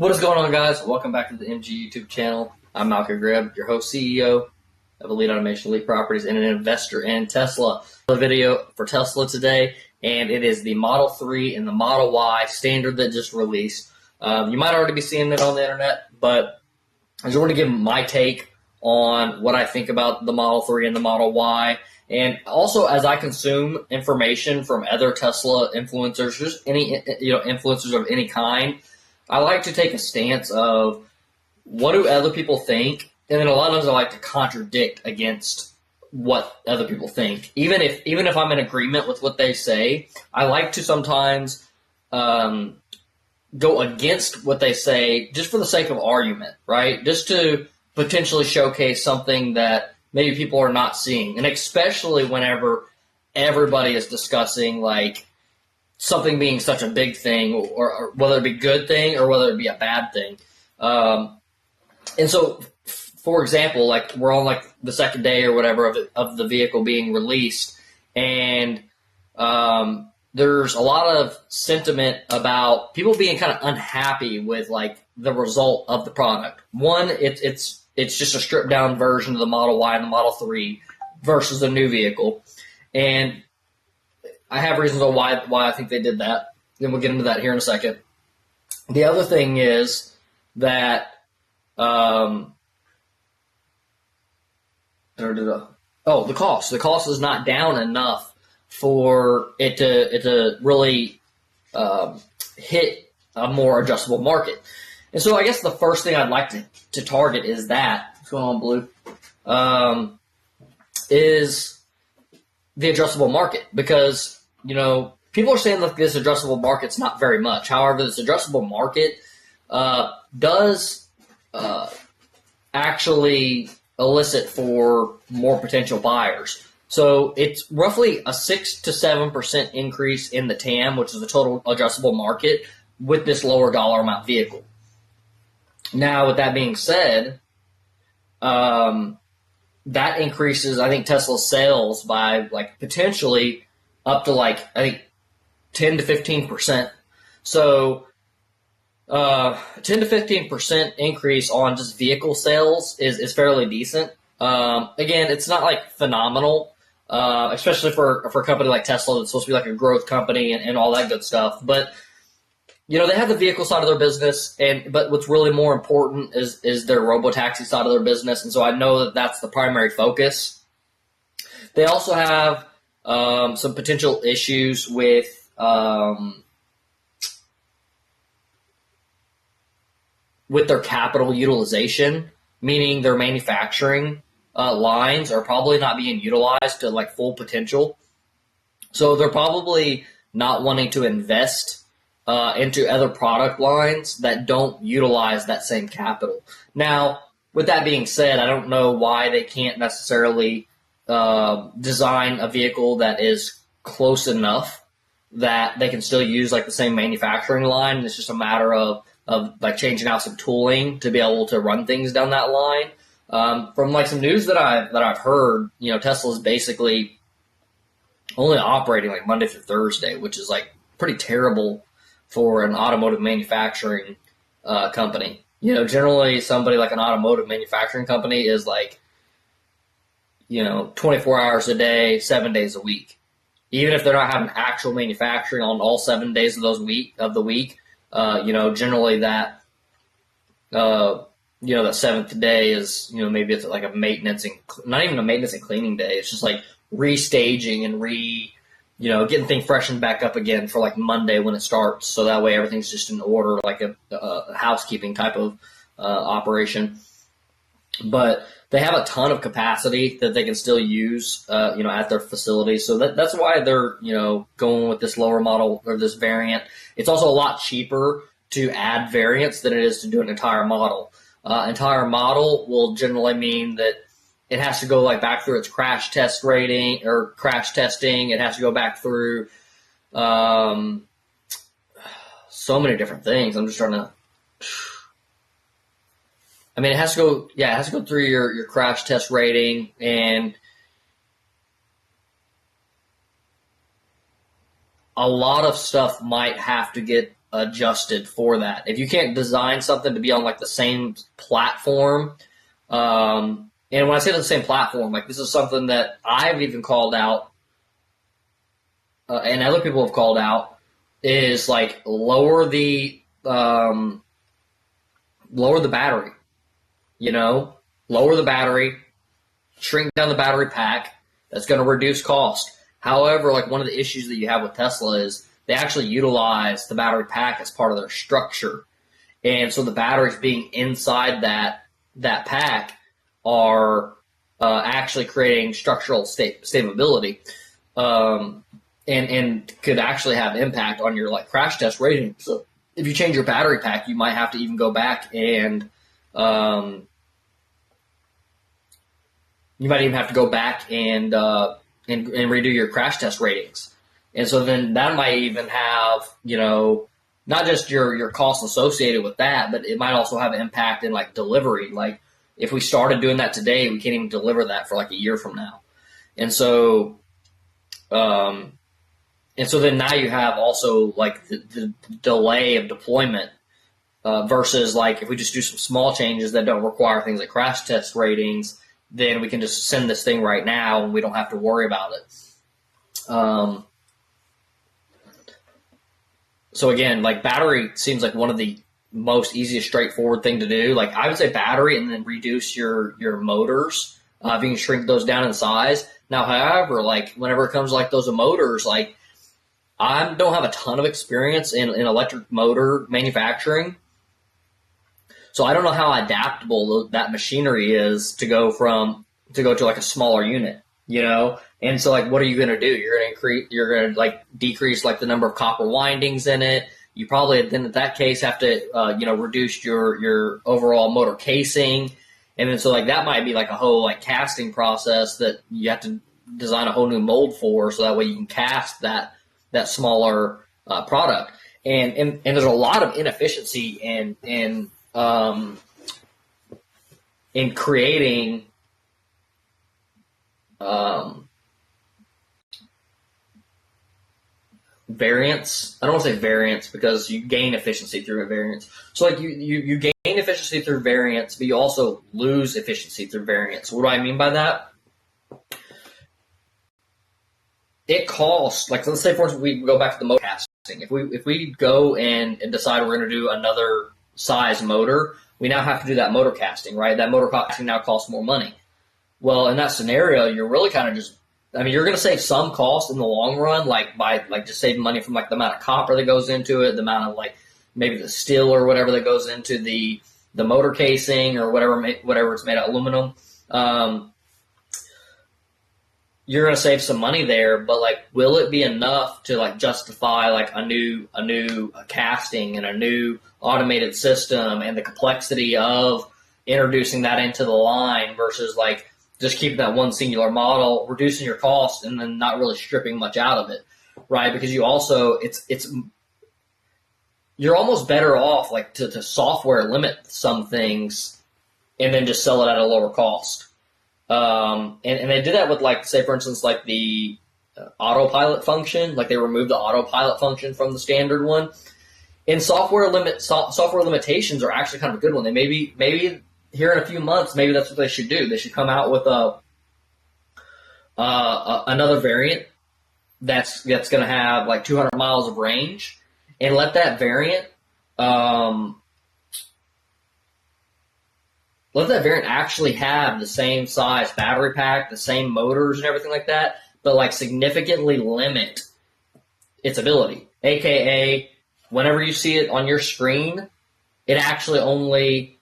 What is going on, guys? Welcome back to the MG YouTube channel. I'm Malachi Greb, your host, CEO of Elite Automation, Elite Properties, and an investor in Tesla. A video for Tesla today, and it is the Model 3 and the Model Y standard that just released. You might already be seeing it on the internet, but I just want to give my take on what I think about the Model 3 and the Model Y. And also, as I consume information from other Tesla influencers, just any influencers of any kind, I like to take a stance of what do other people think, and then a lot of times I like to contradict against what other people think. Even if I'm in agreement with what they say, I like to sometimes go against what they say just for the sake of argument, right? Just to potentially showcase something that maybe people are not seeing, and especially whenever everybody is discussing like something being such a big thing, or whether it be a good thing or whether it be a bad thing. And so, for example, like we're on like the second day or whatever of the vehicle being released, and there's a lot of sentiment about people being kind of unhappy with like the result of the product. One, it's just a stripped down version of the Model Y and the Model 3 versus the new vehicle, and I have reasons why I think they did that. Then we'll get into that here in a second. The other thing is that the cost. The cost is not down enough for it to really hit a more adjustable market. And so I guess the first thing I'd like to target is that. What's going on, Blue? Is the adjustable market, because people are saying that this addressable market's not very much. However, this addressable market does actually elicit for more potential buyers. So it's roughly a 6 to 7% increase in the TAM, which is the total addressable market, with this lower dollar amount vehicle. Now, with that being said, that increases, I think, Tesla's sales by like potentially up to like, I think, 10 to 15%. So 10 to 15% increase on just vehicle sales is fairly decent. Again, it's not like phenomenal, especially for a company like Tesla that's supposed to be like a growth company and all that good stuff. But they have the vehicle side of their business, but what's really more important is their robotaxi side of their business, and so I know that that's the primary focus. They also have some potential issues with their capital utilization, meaning their manufacturing lines are probably not being utilized to like full potential. So they're probably not wanting to invest into other product lines that don't utilize that same capital. Now, with that being said, I don't know why they can't necessarily design a vehicle that is close enough that they can still use like the same manufacturing line. It's just a matter of like changing out some tooling to be able to run things down that line. From like some news that I've heard, Tesla is basically only operating like Monday through Thursday, which is like pretty terrible for an automotive manufacturing company. Generally somebody like an automotive manufacturing company is like 24 hours a day, 7 days a week. Even if they're not having actual manufacturing on all 7 days of the week, generally that, the seventh day is, maybe it's like a maintenance and not even a maintenance and cleaning day. It's just like restaging and getting things freshened back up again for like Monday when it starts. So that way everything's just in order, like a housekeeping type of operation. But they have a ton of capacity that they can still use, at their facility. So that's why they're, going with this lower model or this variant. It's also a lot cheaper to add variants than it is to do an entire model. Entire model will generally mean that it has to go like back through its crash test rating or crash testing. It has to go back through so many different things. I'm just trying to. It has to go through your crash test rating, and a lot of stuff might have to get adjusted for that. If you can't design something to be on like the same platform, and when I say the same platform, like this is something that I've even called out, and other people have called out, is like lower the battery. Lower the battery, shrink down the battery pack. That's going to reduce cost. However, like one of the issues that you have with Tesla is they actually utilize the battery pack as part of their structure. And so the batteries being inside that pack are actually creating structural stability, and could actually have impact on your like crash test rating. So if you change your battery pack, you might have to even go back and redo your crash test ratings. And so then that might even have, not just your costs associated with that, but it might also have an impact in like delivery. Like if we started doing that today, we can't even deliver that for like a year from now. And so, then now you have also like the delay of deployment versus like if we just do some small changes that don't require things like crash test ratings, then we can just send this thing right now and we don't have to worry about it. So again, like battery seems like one of the most easiest, straightforward thing to do. Like I would say battery and then reduce your motors. If you can shrink those down in size. Now, however, like whenever it comes to like those motors, like I don't have a ton of experience in electric motor manufacturing. So I don't know how adaptable that machinery is to go to like a smaller unit, And so like, what are you going to do? You're going to like decrease like the number of copper windings in it. You probably then in that case have to, reduce your overall motor casing. And then so like that might be like a whole like casting process that you have to design a whole new mold for. So that way you can cast that smaller product. And there's a lot of inefficiency in creating variance. I don't want to say variance because you gain efficiency through a variance. So like you gain efficiency through variance, but you also lose efficiency through variance. What do I mean by that? It costs, like let's say for instance we go back to the motor casting. If we go and decide we're going to do another size motor, we now have to do that motor casting, right? That motor casting now costs more money. Well, in that scenario, you're really kind of you're going to save some cost in the long run, like by like just saving money from like the amount of copper that goes into it, the amount of like maybe the steel or whatever that goes into the motor casing or whatever it's made of aluminum. You're going to save some money there, but like, will it be enough to like justify like a new casting and a new automated system and the complexity of introducing that into the line versus like just keeping that one singular model, reducing your cost, and then not really stripping much out of it, right? Because you also, you're almost better off like to software limit some things and then just sell it at a lower cost. And they did that with like, say for instance, like the autopilot function, like they removed the autopilot function from the standard one. And software limitations are actually kind of a good one. They maybe here in a few months, maybe that's what they should do. They should come out with another variant that's going to have like 200 miles of range, and let that variant actually have the same size battery pack, the same motors and everything like that, but like significantly limit its ability. AKA, whenever you see it on your screen, it actually only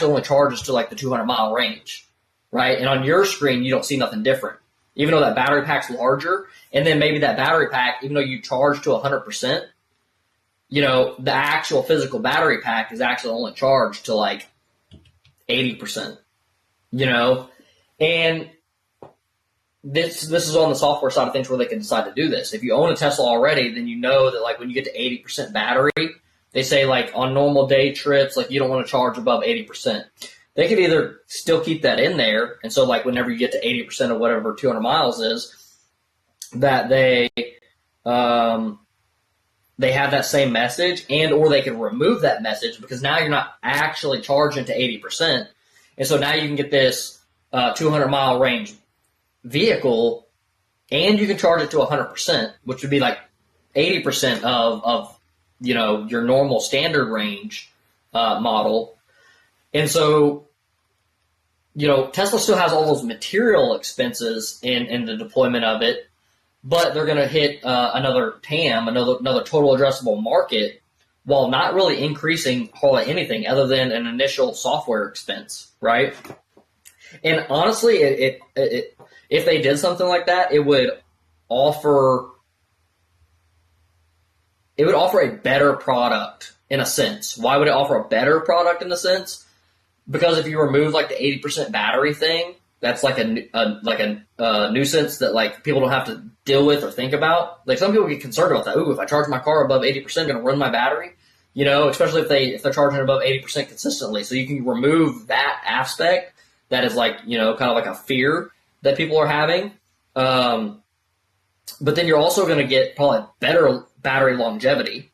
only charges to like the 200-mile range, right? And on your screen, you don't see nothing different, even though that battery pack's larger. And then maybe that battery pack, even though you charge to 100%, the actual physical battery pack is actually only charged to like 80%, and this is on the software side of things where they can decide to do this. If you own a Tesla already, then you know that like when you get to 80% battery, they say like on normal day trips, like you don't want to charge above 80%. They could either still keep that in there, and so like whenever you get to 80% of whatever 200 miles is, that they they have that same message, and or they can remove that message because now you're not actually charging to 80%. And so now you can get this 200-mile range vehicle, and you can charge it to 100%, which would be like 80% of your normal standard range model. And so, Tesla still has all those material expenses in the deployment of it, but they're going to hit another TAM, another total addressable market, while not really increasing hardly anything other than an initial software expense, right? And honestly, if they did something like that, it would offer a better product in a sense. Why would it offer a better product in a sense? Because if you remove like the 80% battery thing, that's like a nuisance that like people don't have to deal with or think about. Like some people get concerned about that. Ooh, if I charge my car above 80%, I'm going to run my battery. Especially if they're charging above 80% consistently. So you can remove that aspect that is like kind of like a fear that people are having. But then you're also going to get probably better battery longevity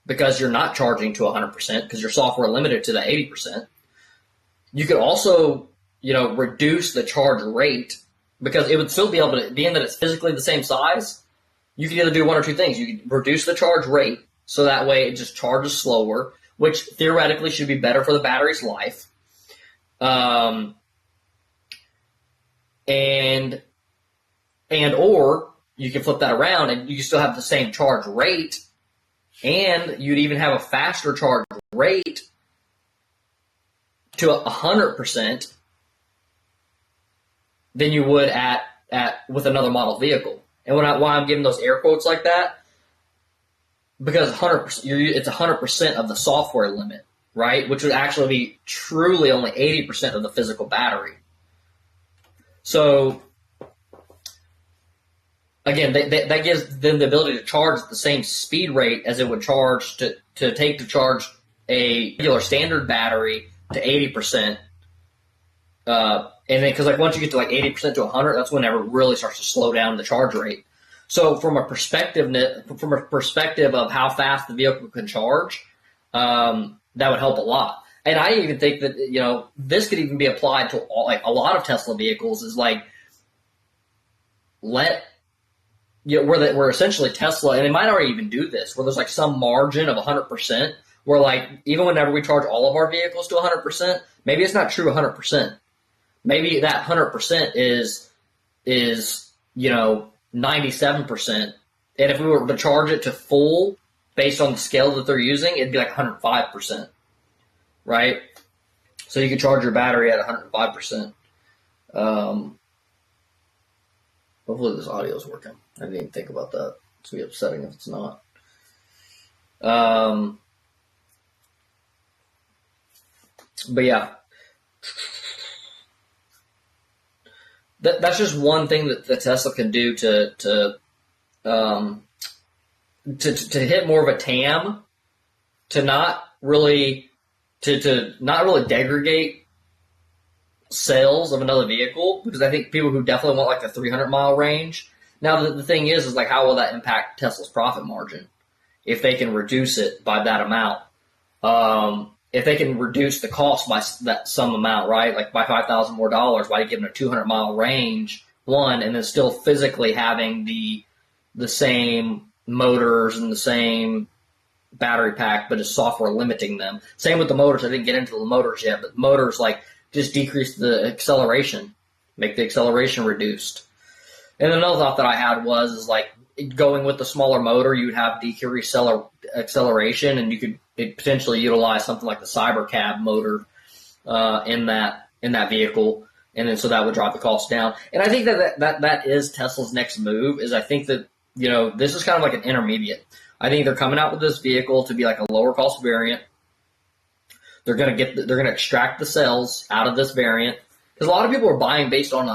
because you're not charging to 100% because your software limited to the 80%. You could also, reduce the charge rate because it would still be able to, being that it's physically the same size, you can either do one or two things. You can reduce the charge rate so that way it just charges slower, which theoretically should be better for the battery's life. And or you can flip that around and you can still have the same charge rate, and you'd even have a faster charge rate to 100% than you would at with another model vehicle. And why I'm giving those air quotes like that, because 100%, it's 100% of the software limit, right? Which would actually be truly only 80% of the physical battery. So again, that gives them the ability to charge at the same speed rate as it would charge to charge a regular standard battery to 80%. And then, because like once you get to like 80% to 100, that's whenever it really starts to slow down the charge rate. So from a perspective of how fast the vehicle can charge, that would help a lot. And I even think that this could even be applied to a lot of Tesla vehicles. Is like where essentially Tesla, and they might already even do this, where there's like some margin of 100%, where like even whenever we charge all of our vehicles to 100%, maybe it's not true 100%. Maybe that 100% is 97%. And if we were to charge it to full based on the scale that they're using, it'd be like 105%, right? So you could charge your battery at 105%. Hopefully this audio is working. I didn't even think about that. It's going to be upsetting if it's not. But yeah. That's just one thing that Tesla can do to hit more of a TAM, to not really degrade sales of another vehicle, because I think people who definitely want like the 300-mile range. Now the thing is like how will that impact Tesla's profit margin if they can reduce it by that amount? If they can reduce the cost by that some amount, right? Like by $5,000 more, why do you give them a 200-mile range, one, and then still physically having the same motors and the same battery pack, but just software limiting them? Same with the motors. I didn't get into the motors yet, but motors like just decrease the acceleration, make the acceleration reduced. And another thought that I had is like going with the smaller motor, you would have decreased acceleration, and you could potentially utilize something like the Cybercab motor in that vehicle, and then so that would drop the cost down. And I think that is Tesla's next move. Is I think that this is kind of like an intermediate. I think they're coming out with this vehicle to be like a lower cost variant. They're gonna extract the cells out of this variant, because a lot of people are buying based on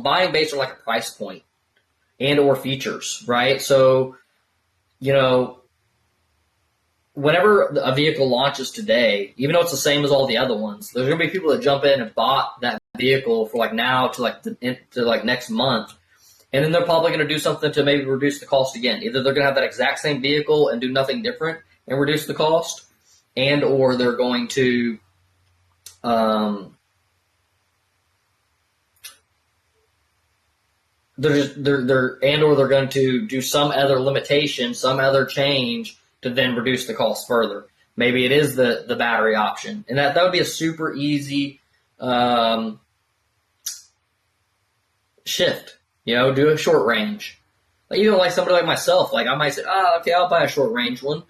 buying based on like a price point and or features, right? So whenever a vehicle launches today, even though it's the same as all the other ones, there's going to be people that jump in and bought that vehicle for like now to like next month, And then they're probably going to do something to maybe reduce the cost again. Either they're going to have that exact same vehicle and do nothing different and reduce the cost, and or they're going to they're going to do some other limitation, some other change to then reduce the cost further. Maybe it is the battery option, and that would be a super easy shift. Do a short range. Like, even like somebody like myself, like I might say, okay, I'll buy a short range one.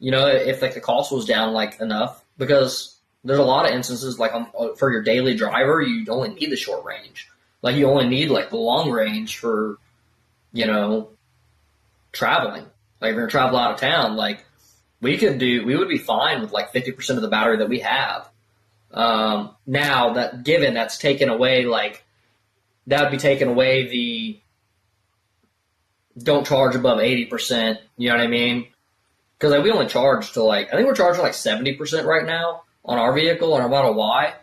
If like the cost was down like enough, because there's a lot of instances like for your daily driver, you only need the short range. Like you only need like the long range for, traveling. Like if you're gonna travel out of town, like we would be fine with like 50% of the battery that we have. Now that given that's taken away, like that would be taking away the don't charge above 80%. You know what I mean? Because like we only charge to I think we're charging like 70% right now on our vehicle, on our Model Y.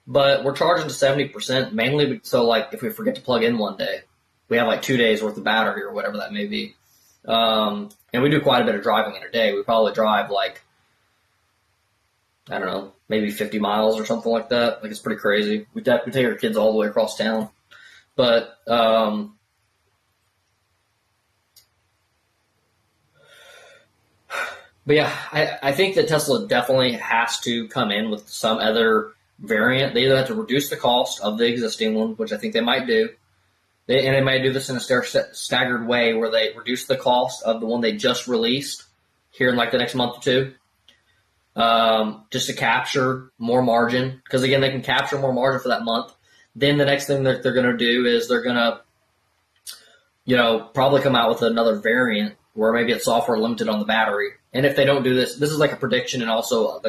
But we're charging to 70% mainly so like if we forget to plug in one day, we have like 2 days worth of battery or whatever that may be. And we do quite a bit of driving in a day. We probably drive like, I don't know, maybe 50 miles or something like that. Like it's pretty crazy. We take our kids all the way across town. But yeah, I think that Tesla definitely has to come in with some other variant. They either have to reduce the cost of the existing one, which I think they might do. They might do this in a staggered way where they reduce the cost of the one they just released here in like the next month or two, just to capture more margin. Because again, they can capture more margin for that month. Then the next thing that they're going to do is they're going to, probably come out with another variant where maybe it's software limited on the battery. And if they don't do this is like a prediction and also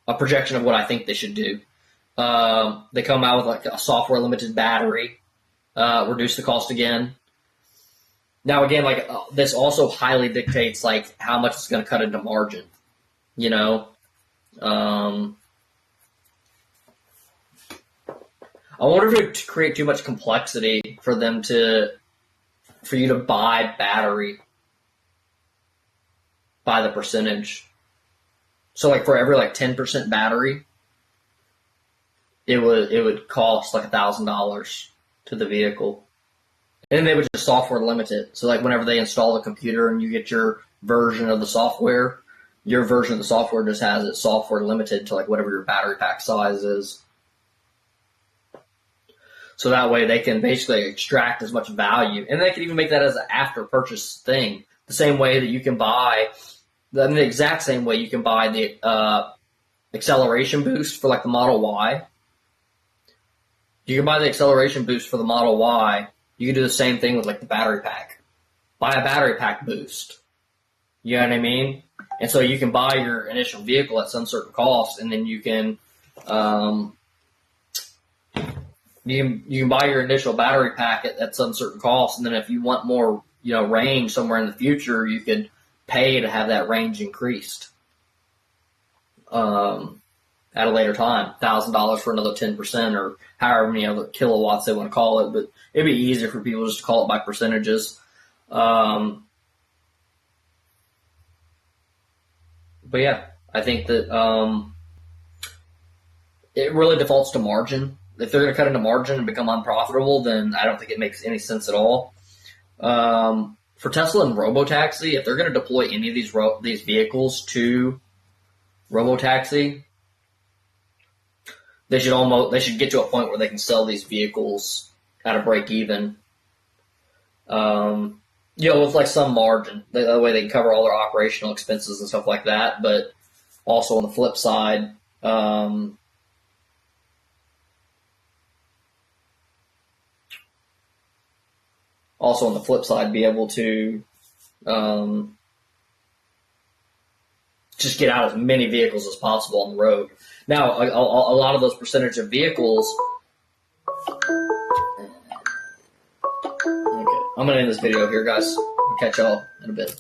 a projection of what I think they should do. They come out with like a software limited battery, reduce the cost again. Now again, like this also highly dictates like how much it's going to cut into margin. I wonder if it would create too much complexity for you to buy battery by the percentage. So like for every like 10% battery, it would cost like $1,000 to the vehicle. And they would just software limit it. So like whenever they install the computer and you get your version of the software, your version of the software just has it software limited to like whatever your battery pack size is. So that way they can basically extract as much value. And they can even make that as an after purchase thing. The same way that you can buy, the exact same way you can buy the acceleration boost for like the Model Y. You can buy the acceleration boost for the Model Y. You can do the same thing with like the battery pack. Buy a battery pack boost. You know what I mean? And so you can buy your initial vehicle at some certain cost, and then you can you can buy your initial battery pack at some certain cost, and then if you want more, range somewhere in the future, you could pay to have that range increased at a later time. $1,000 for another 10%, or however many other kilowatts they want to call it. But it'd be easier for people just to call it by percentages. But yeah, I think that it really defaults to margin. If they're going to cut into margin and become unprofitable, then I don't think it makes any sense at all. For Tesla and Robotaxi, if they're going to deploy any of these vehicles to Robotaxi, they should get to a point where they can sell these vehicles at a break even. With like some margin. That way they can cover all their operational expenses and stuff like that. But also on the flip side, be able to just get out as many vehicles as possible on the road. Now, a lot of those percentage of vehicles. Okay, I'm going to end this video here, guys. I'll catch y'all in a bit.